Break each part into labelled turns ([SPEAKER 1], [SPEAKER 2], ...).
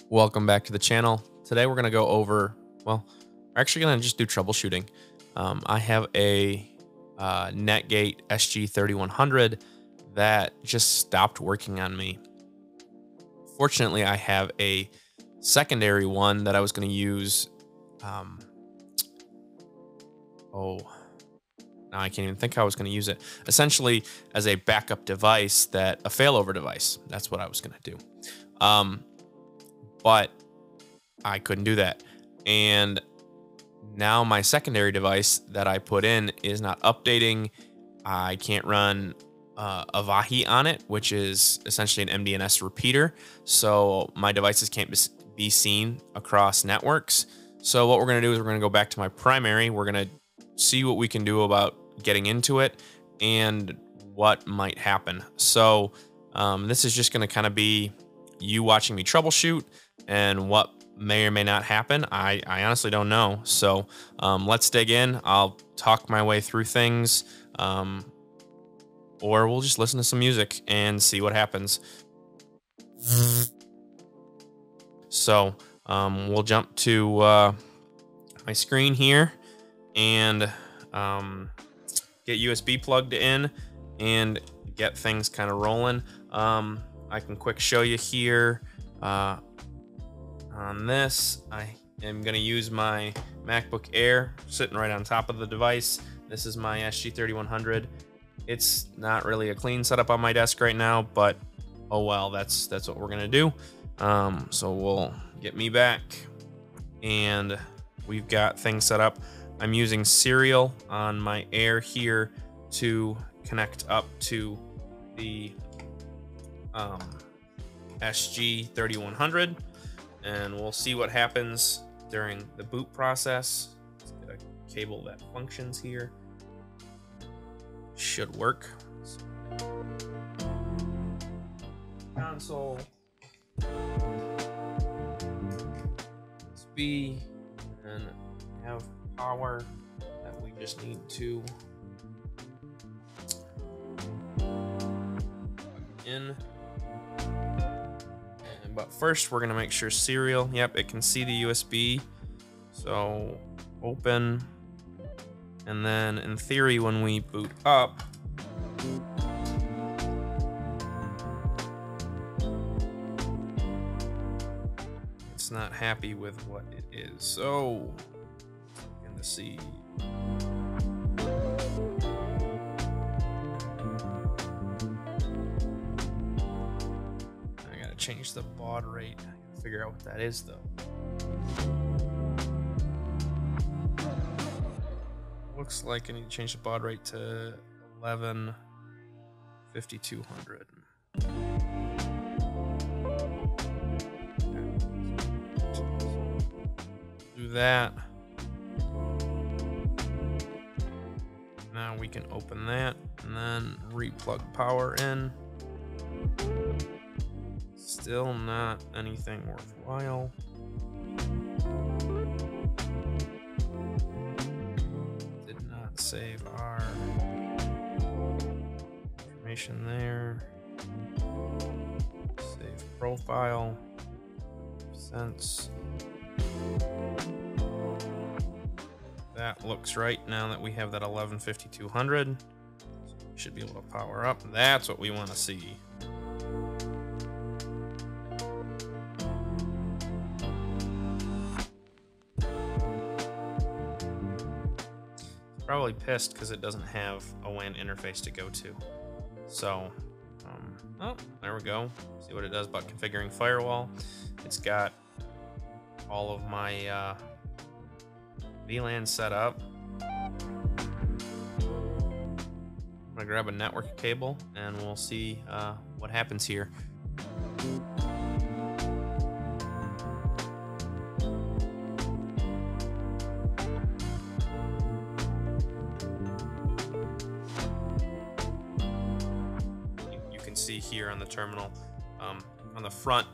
[SPEAKER 1] Welcome back to the channel. Today we're going to go over, well, we're actually going to just do troubleshooting. I have a Netgate SG3100 that just stopped working on me. Fortunately, I have a secondary one that I was going to use. Now I can't even think how I was going to use it. Essentially as a backup device, a failover device. That's what I was going to do. But I couldn't do that. And now my secondary device that I put in is not updating. I can't run Avahi on it, which is essentially an MDNS repeater. So my devices can't be seen across networks. So what we're going to do is we're going to go back to my primary. We're going to see what we can do about getting into it and what might happen. So this is just going to kind of be you watching me troubleshoot and what may or may not happen. I honestly don't know. So let's dig in. I'll talk my way through things, or we'll just listen to some music and see what happens. So we'll jump to my screen here and get USB plugged in and get things kind of rolling. I can quick show you here on this. I am going to use my MacBook Air sitting right on top of the device. This is my SG3100. It's not really a clean setup on my desk right now, but oh well, that's what we're going to do. So we'll get me back and we've got things set up. I'm using Serial on my Air here to connect up to the SG3100, and we'll see what happens during the boot process. Let's get a cable that functions here. Should work. Console. USB, and have power that we just need to plug in. But first we're gonna make sure Serial, yep, it can see the USB. So open, and then in theory when we boot up, it's not happy with what it is. So in the C. Change the baud rate. I gotta figure out what that is though. Looks like I need to change the baud rate to 11,5200. Do that. Now we can open that and then replug power in. Still not anything worthwhile. Did not save our information there. Save profile. Sense. That looks right now that we have that 11,5200. So we should be able to power up. That's what we want to see. Probably pissed because it doesn't have a WAN interface to go to. So, oh, there we go. See what it does about configuring firewall. It's got all of my VLAN set up. I'm gonna grab a network cable and we'll see what happens here. See here on the terminal, on the front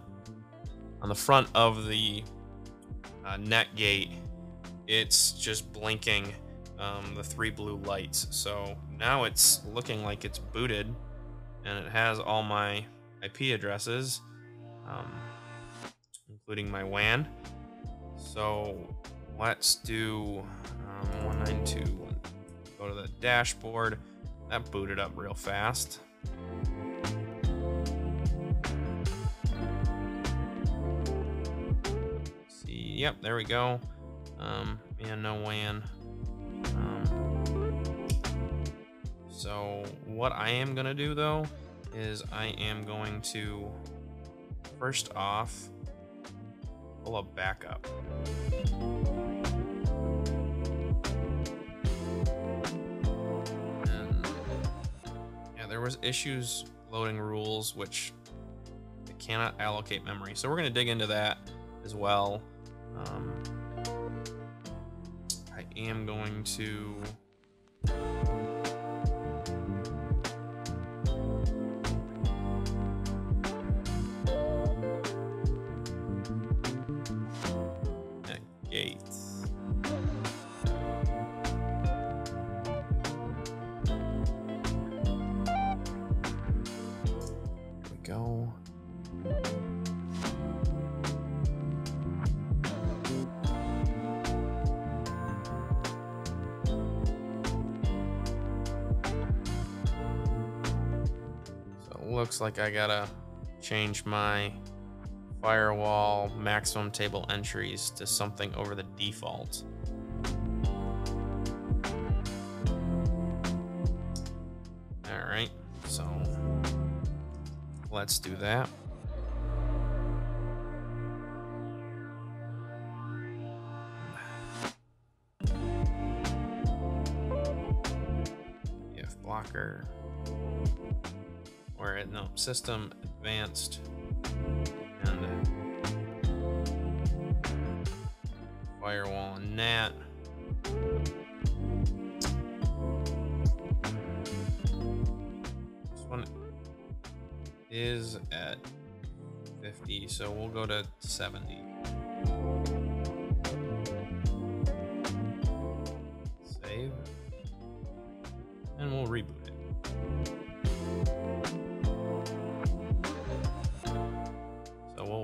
[SPEAKER 1] of the Netgate, it's just blinking the 3 blue lights. So now it's looking like it's booted and it has all my IP addresses, including my WAN. So let's do 192. Go to the dashboard. That booted up real fast. See, yep, there we go. And no WAN. So what I am gonna do though is I am going to first off pull a backup. And yeah, there was issues loading rules which it cannot allocate memory. So we're gonna dig into that as well. I am going to gate. There we go. So it looks like I gotta change my firewall maximum table entries to something over the default. All right, so let's do that. PF blocker, or no, system advanced. And firewall and NAT. This one is at 50, so we'll go to 70. Save. And we'll reboot it.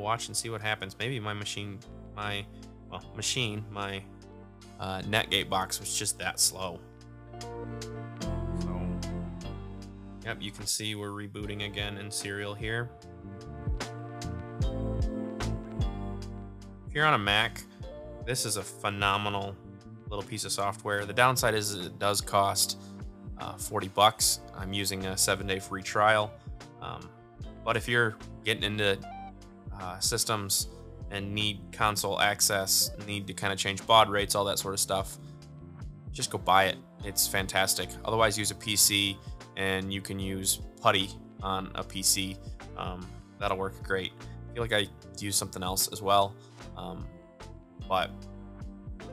[SPEAKER 1] Watch and see what happens. Maybe my machine, my Netgate box was just that slow. So, yep, you can see we're rebooting again in serial here. If you're on a Mac, this is a phenomenal little piece of software. The downside is it does cost $40. I'm using a 7-day free trial. But if you're getting into systems and need console access, need to kind of change baud rates, all that sort of stuff, just go buy it. It's fantastic. Otherwise, use a PC, and you can use PuTTY on a PC. That'll work great. I feel like I use something else as well. But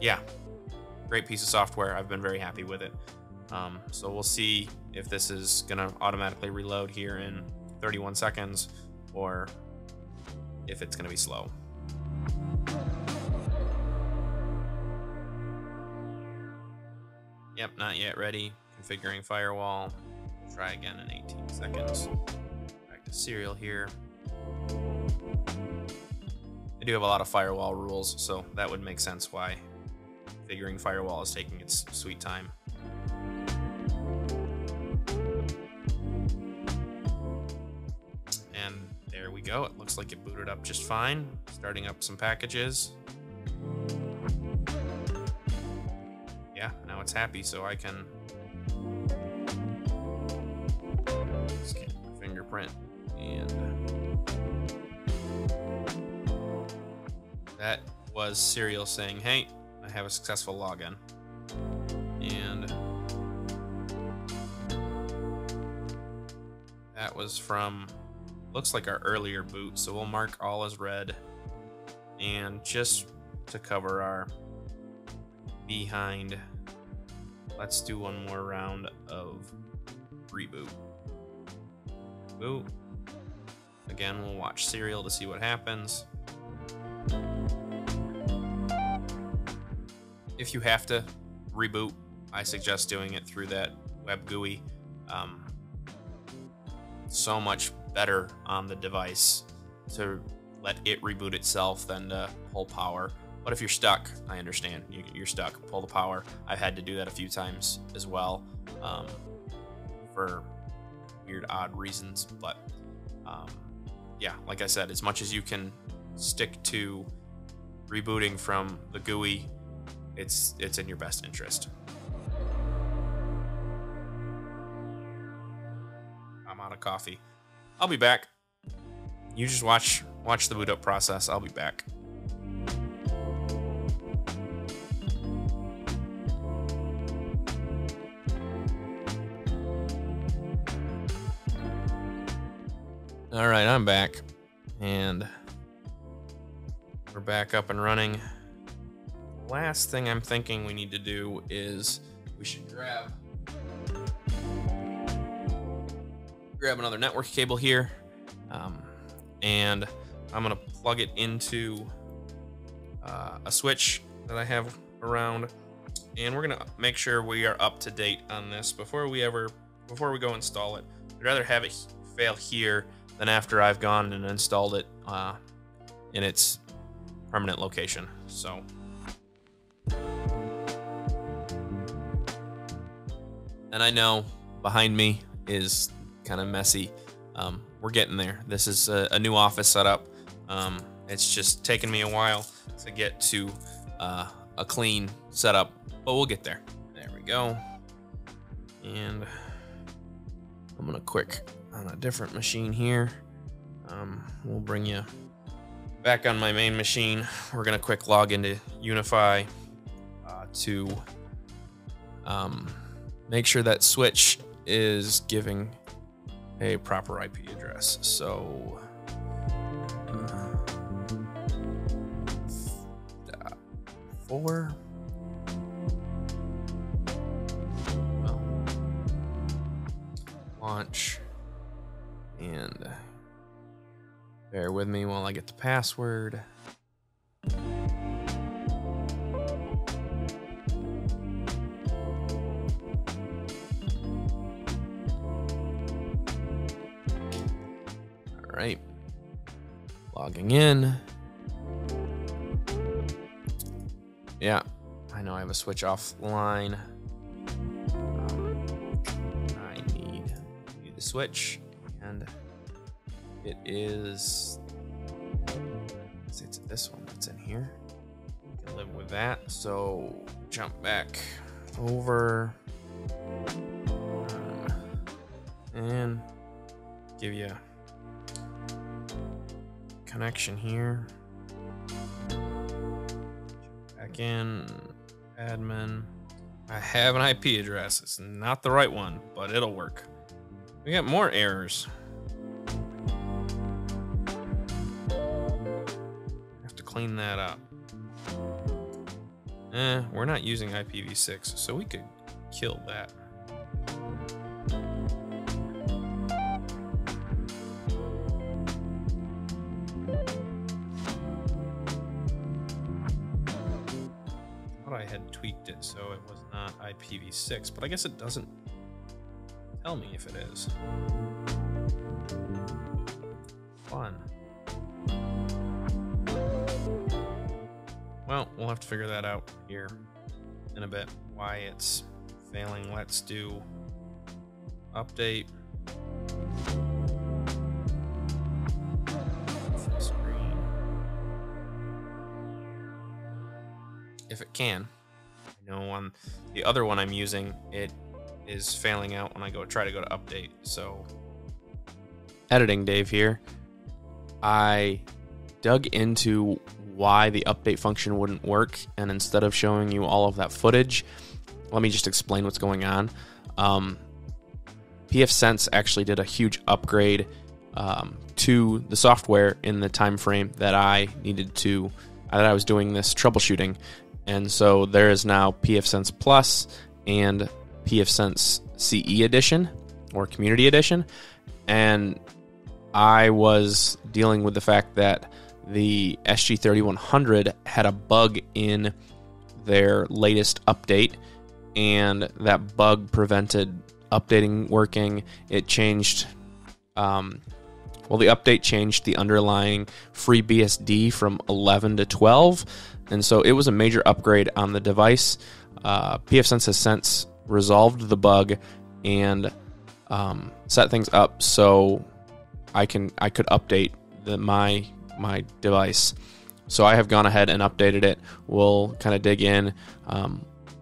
[SPEAKER 1] yeah, great piece of software. I've been very happy with it. So we'll see if this is gonna automatically reload here in 31 seconds or if it's going to be slow. Yep, not yet ready. Configuring firewall. Try again in 18 seconds. Back to serial here. I do have a lot of firewall rules, so that would make sense why configuring firewall is taking its sweet time. And there we go. It looks like it booted up just fine. Starting up some packages. Yeah, now it's happy, so I can scan my fingerprint. And that was serial saying, hey, I have a successful login. And that was from, looks like our earlier boot, so we'll mark all as red. And just to cover our behind, let's do one more round of reboot. Boot. Again, we'll watch serial to see what happens. If you have to reboot, I suggest doing it through that web GUI. So much better on the device to let it reboot itself than to pull power. But if you're stuck, I understand. You're stuck. Pull the power. I've had to do that a few times as well, for weird, odd reasons. But yeah, like I said, as much as you can stick to rebooting from the GUI, it's in your best interest. I'm out of coffee. I'll be back. You just watch the boot up process. I'll be back. All right, I'm back, and we're back up and running. Last thing I'm thinking we need to do is we should grab another network cable here, and I'm gonna plug it into a switch that I have around, and we're gonna make sure we are up to date on this before we go install it. I'd rather have it fail here than after I've gone and installed it in its permanent location. So and I know behind me is kind of messy. We're getting there. This is a new office setup. It's just taken me a while to get to a clean setup, but we'll get there. There we go. And I'm gonna quick on a different machine here. We'll bring you back on my main machine. We're gonna quick log into Unify to make sure that switch is giving a proper IP address. So .4. Well, launch, and bear with me while I get the password. All right, logging in. Yeah, I know I have a switch offline. I need the switch, and it is, it's this one that's in here. I can live with that. So jump back over and give you a connection here. Back in admin. I have an IP address. It's not the right one, but it'll work. We got more errors. Have to clean that up. We're not using IPv6, so we could kill that. I had tweaked it so it was not IPv6, but I guess it doesn't tell me if it is. Fun. Well, we'll have to figure that out here in a bit, why it's failing. Let's do update. Full screen. If it can. I know on the other one I'm using, it is failing out when I try to go to update. So, editing Dave here. I dug into why the update function wouldn't work, and instead of showing you all of that footage, let me just explain what's going on. PFSENSE actually did a huge upgrade to the software in the time frame that I was doing this troubleshooting. And so there is now PFSENSE Plus and PFSENSE CE Edition or Community Edition. And I was dealing with the fact that the SG3100 had a bug in their latest update, and that bug prevented updating working. It changed what Well, the update changed the underlying FreeBSD from 11 to 12, and so it was a major upgrade on the device. PFSense has since resolved the bug and set things up so I could update my device. So I have gone ahead and updated it. We'll kind of dig in.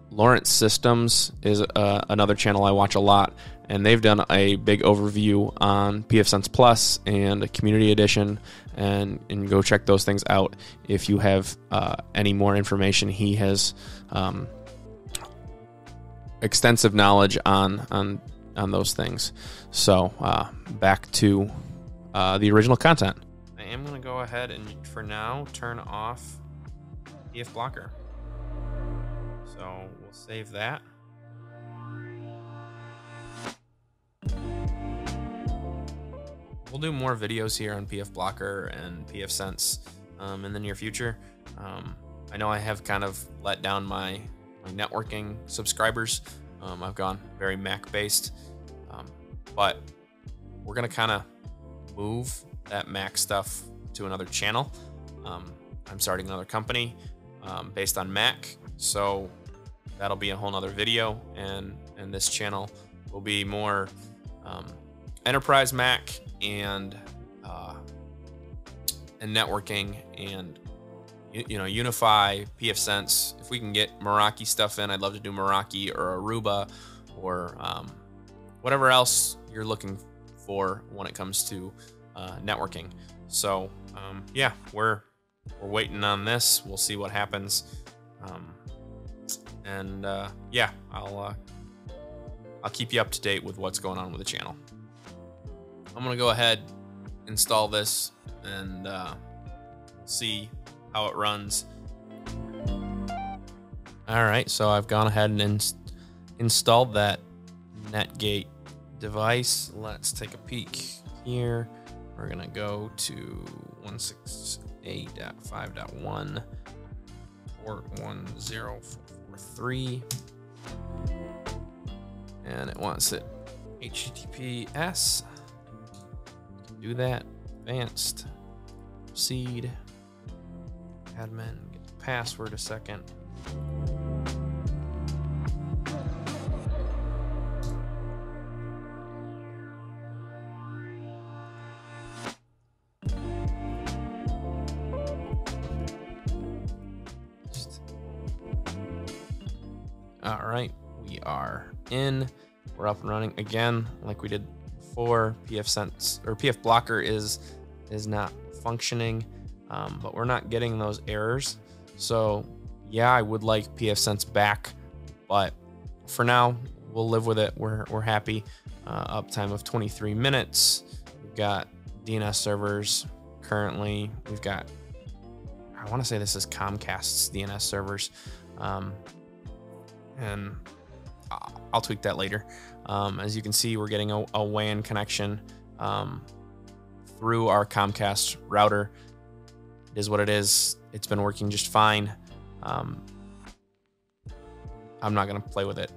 [SPEAKER 1] Lawrence Systems is another channel I watch a lot, and they've done a big overview on PFSense Plus and a Community Edition, and go check those things out if you have any more information. He has extensive knowledge on those things. So back to the original content. I am going to go ahead and, for now, turn off PF Blocker. So we'll save that. We'll do more videos here on PF Blocker and PFSense in the near future. I know I have kind of let down my networking subscribers. I've gone very Mac-based, but we're going to kind of move that Mac stuff to another channel. I'm starting another company based on Mac, so that'll be a whole nother video, and this channel will be more enterprise Mac and networking and Unify, PFSense. If we can get Meraki stuff in, I'd love to do Meraki or Aruba or whatever else you're looking for when it comes to networking. So yeah, we're waiting on this. We'll see what happens. Yeah, I'll keep you up to date with what's going on with the channel. I'm gonna go ahead, install this, and see how it runs. All right, so I've gone ahead and installed that Netgate device. Let's take a peek here. We're gonna go to 168.5.1 port 10443, and it wants it HTTPS. Do that. Advanced. Proceed. Admin. Get the password a second. All right, we are in. We're up and running again, like we did before. PFSense or PF Blocker is not functioning, but we're not getting those errors. So yeah, I would like PFSense back, but for now we'll live with it. We're happy. Uptime of 23 minutes. We've got DNS servers currently. We've got, I want to say this is Comcast's DNS servers. And I'll tweak that later. As you can see, we're getting a WAN connection through our Comcast router. It is what it is. It's been working just fine. I'm not going to play with it.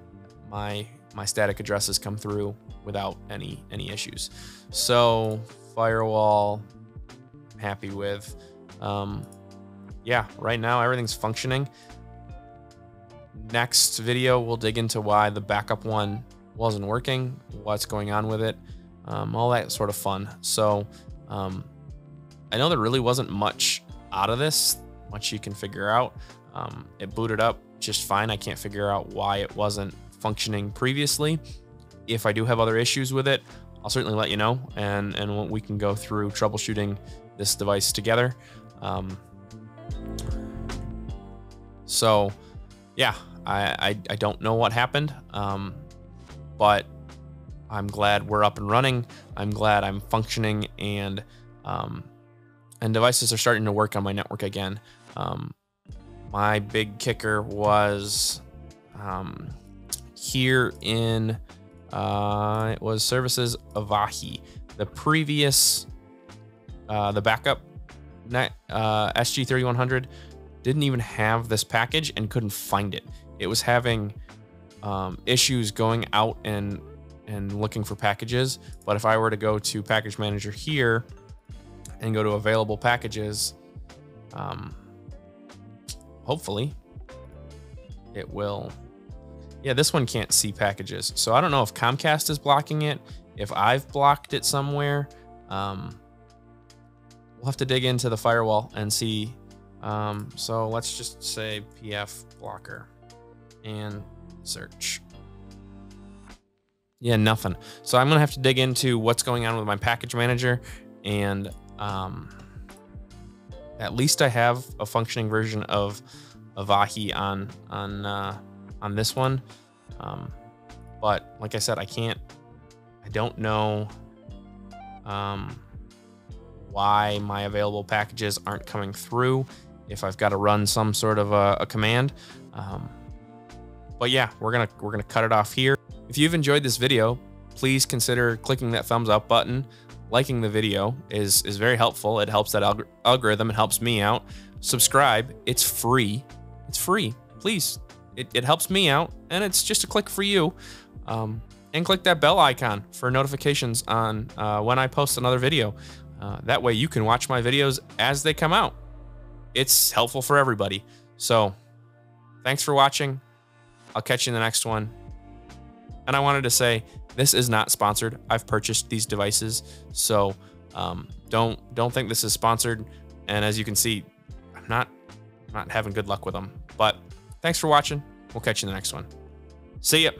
[SPEAKER 1] My static addresses come through without any issues. So firewall, I'm happy with. Yeah, right now everything's functioning. Next video, we'll dig into why the backup one wasn't working, what's going on with it, all that sort of fun. So I know there really wasn't much out of this, much you can figure out. It booted up just fine. I can't figure out why it wasn't functioning previously. If I do have other issues with it, I'll certainly let you know, and we can go through troubleshooting this device together. So yeah, I don't know what happened, but I'm glad we're up and running. I'm glad I'm functioning, and devices are starting to work on my network again. My big kicker was here in it was services Avahi. The previous the backup SG3100 didn't even have this package and couldn't find it. It was having issues going out and looking for packages. But if I were to go to package manager here and go to available packages, hopefully it will. Yeah, this one can't see packages. So I don't know if Comcast is blocking it, if I've blocked it somewhere. We'll have to dig into the firewall and see. So let's just say PF blocker and search. Yeah, nothing. So I'm gonna have to dig into what's going on with my package manager, and at least I have a functioning version of Avahi on this one. But like I said, I don't know why my available packages aren't coming through, if I've got to run some sort of a command. But yeah, we're gonna cut it off here. If you've enjoyed this video, please consider clicking that thumbs up button. Liking the video is very helpful. It helps that algorithm. It helps me out. Subscribe. It's free. It's free. Please. It helps me out, and it's just a click for you. And click that bell icon for notifications on when I post another video. That way you can watch my videos as they come out. It's helpful for everybody. So thanks for watching. I'll catch you in the next one. And I wanted to say, this is not sponsored. I've purchased these devices, so don't think this is sponsored. And as you can see, I'm not having good luck with them. But thanks for watching. We'll catch you in the next one. See ya.